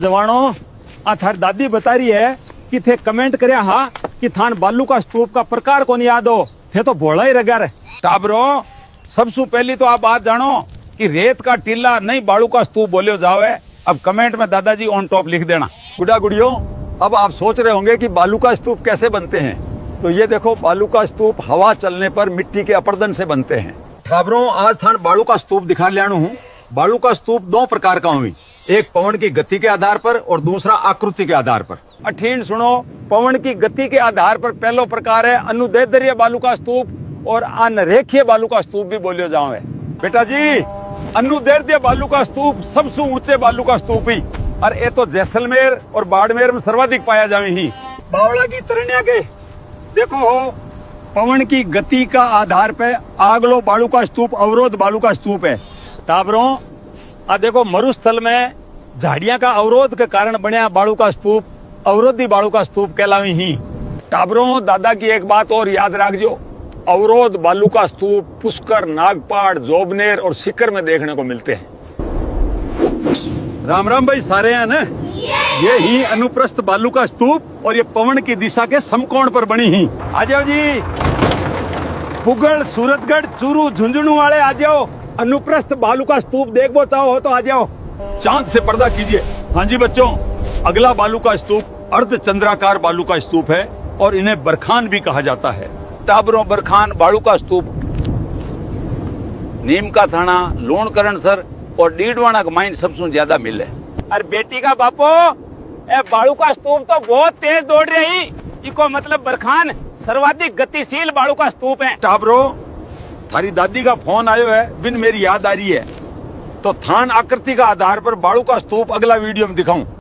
जवानो आ थारी दादी बता रही है कि थे कमेंट करया हा कि थान बालू का स्तूप का प्रकार को नहीं याद हो थे तो भोला ही रगा रे टाबरो सबसे पहली तो आप बात जानो कि रेत का टीला नहीं बालू का स्तूप बोलियो जावे। अब कमेंट में दादाजी ऑन टॉप लिख देना। गुड़ा गुड़ियों, अब आप सोच रहे होंगे कि बालू का स्तूप कैसे बनते हैं, तो ये देखो बालू का स्तूप हवा चलने पर मिट्टी के अपरदन से बनते हैं। ठाबरों, आज थान बालू का स्तूप दिखा लियाणु हूँ। बालू का स्तूप दो प्रकार का हुई, एक पवन की गति के आधार पर और दूसरा आकृति के आधार पर। अठीन सुनो, पवन की गति के आधार पर पहलो प्रकार है अनुदैर्ध्य बालू का स्तूप और अनरेखीय बालू का स्तूप भी बोलियो जावे। बेटा जी, अनुदैर्ध्य बालू का स्तूप सबसे ऊंचे बालू का स्तूप ही, और ये तो जैसलमेर और बाड़मेर में सर्वाधिक पाया जावे ही। बावड़ा की तरण्या के देखो हो, पवन की गति का आधार पे आगलो बालू का स्तूप अवरोध बालू का स्तूप है। टाबरों, आ देखो मरुस्थल में झाड़ियां का अवरोध के कारण बना बालू का स्तूप अवरोधी बालू का स्तूप कहलावी ही। टाबरों, दादा की एक बात और याद रखजो, अवरोध बालू का स्तूप पुष्कर, नागपाड़, जोबनेर और सीकर में देखने को मिलते हैं। राम राम भाई, सारे हैं ना? ये ही अनुप्रस्थ बालू का स्तूप और ये पवन की दिशा के समकोण पर बनी ही। आ जाओ जी, पुगल, सूरतगढ़, चूरू, झुंझुनू वाले आ जाओ। अनुप्रस्थ बालू का स्तूप देखो चाहो हो तो आ जाओ। चांद से पर्दा कीजिए। हाँ जी बच्चों, अगला बालू का स्तूप अर्धचंद्राकार बालू का स्तूप है और इन्हें बरखान भी कहा जाता है। टाबरों, बरखान बालू का स्तूप नीम का थाना, लोणकरणसर और डीडवाना का माइन सबसे ज्यादा मिले। अरे बेटी का बापो, ए बालू का स्तूप तो बहुत तेज दौड़ रही, इको मतलब बरखान सर्वाधिक गतिशील बालू का स्तूप है। टाबरो, थारी दादी का फोन आयो है, बिन मेरी याद आ रही है, तो थान आकृति का आधार पर बालू का स्तूप अगला वीडियो में दिखाऊं।